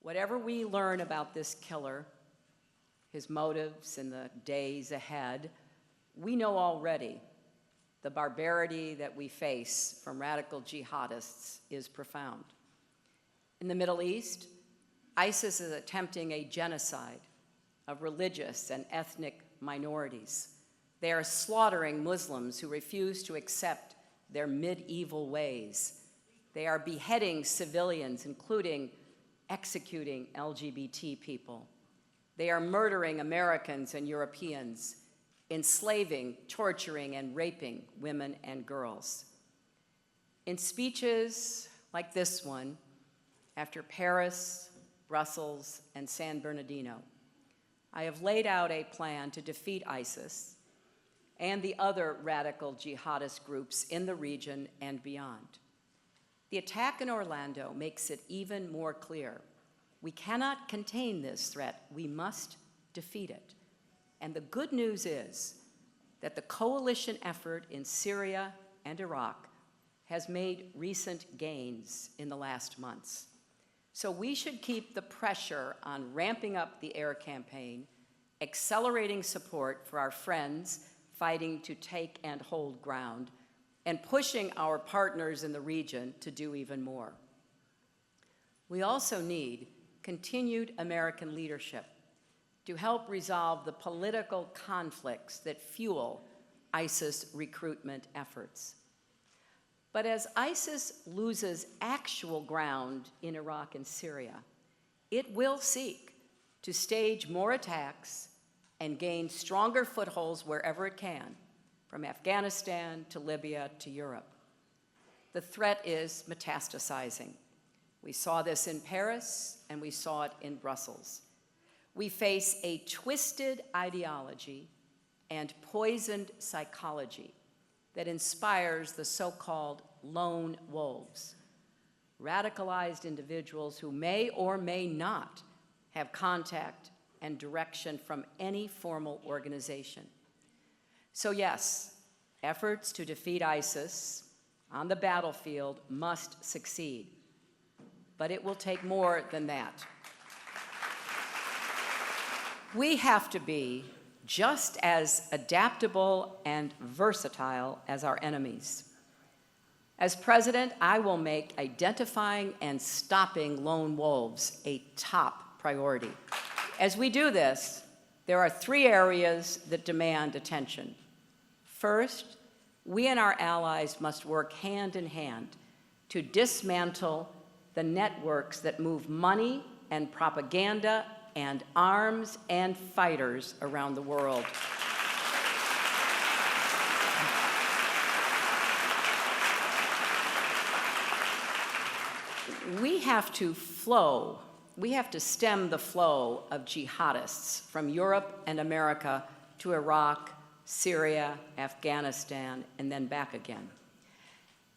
Whatever we learn about this killer, his motives in the days ahead, we know already the barbarity that we face from radical jihadists is profound. In the Middle East, ISIS is attempting a genocide of religious and ethnic minorities. They are slaughtering Muslims who refuse to accept their medieval ways. They are beheading civilians, including executing LGBT people. They are murdering Americans and Europeans, enslaving, torturing, and raping women and girls. In speeches like this one, after Paris, Brussels, and San Bernardino, I have laid out a plan to defeat ISIS and the other radical jihadist groups in the region and beyond. The attack in Orlando makes it even more clear. We cannot contain this threat. We must defeat it. And the good news is that the coalition effort in Syria and Iraq has made recent gains in the last months. So we should keep the pressure on ramping up the air campaign, accelerating support for our friends fighting to take and hold ground, and pushing our partners in the region to do even more. We also need continued American leadership to help resolve the political conflicts that fuel ISIS recruitment efforts. But as ISIS loses actual ground in Iraq and Syria, it will seek to stage more attacks and gain stronger footholds wherever it can, from Afghanistan to Libya to Europe. The threat is metastasizing. We saw this in Paris, and we saw it in Brussels. We face a twisted ideology and poisoned psychology that inspires the so-called lone wolves, radicalized individuals who may or may not have contact and direction from any formal organization. So yes, efforts to defeat ISIS on the battlefield must succeed, but it will take more than that. We have to be just as adaptable and versatile as our enemies. As president, I will make identifying and stopping lone wolves a top priority. As we do this, there are 3 areas that demand attention. First, we and our allies must work hand in hand to dismantle the networks that move money and propaganda and arms and fighters around the world. We have to stem the flow of jihadists from Europe and America to Iraq, Syria, Afghanistan, and then back again.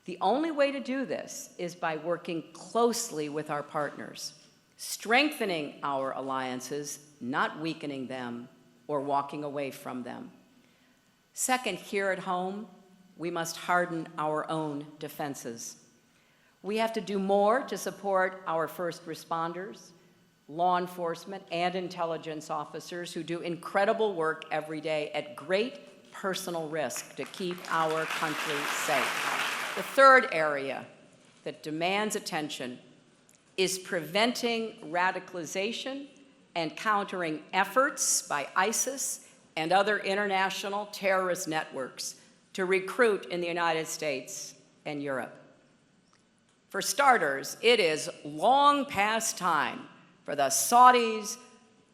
The only way to do this is by working closely with our partners, strengthening our alliances, not weakening them or walking away from them. Second, here at home, we must harden our own defenses. We have to do more to support our first responders, law enforcement, and intelligence officers who do incredible work every day at great personal risk to keep our country safe. The third area that demands attention is preventing radicalization and countering efforts by ISIS and other international terrorist networks to recruit in the United States and Europe. For starters, it is long past time for the Saudis,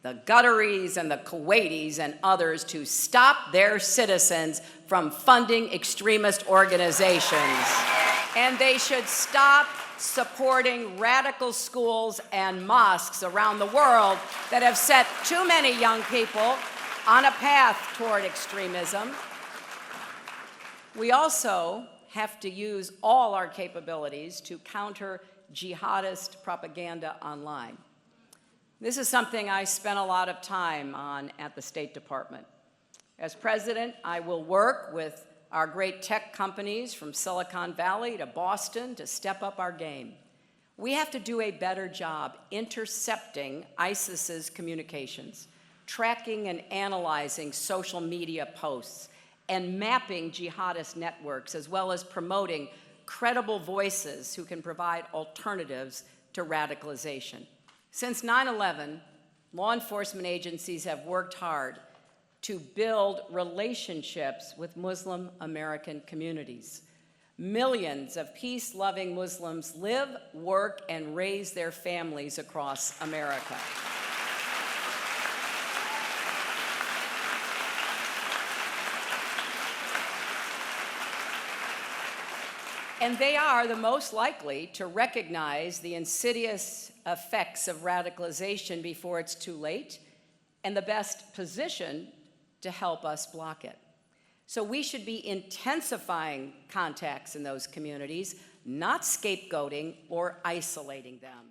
the Qataris, and the Kuwaitis and others to stop their citizens from funding extremist organizations. And they should stop supporting radical schools and mosques around the world that have set too many young people on a path toward extremism. We also have to use all our capabilities to counter jihadist propaganda online. This is something I spent a lot of time on at the State Department. As president, I will work with our great tech companies from Silicon Valley to Boston to step up our game. We have to do a better job intercepting ISIS's communications, tracking and analyzing social media posts, and mapping jihadist networks, as well as promoting credible voices who can provide alternatives to radicalization. Since 9/11, law enforcement agencies have worked hard to build relationships with Muslim American communities. Millions of peace-loving Muslims live, work, and raise their families across America. And they are the most likely to recognize the insidious effects of radicalization before it's too late, and the best position to help us block it. So we should be intensifying contacts in those communities, not scapegoating or isolating them.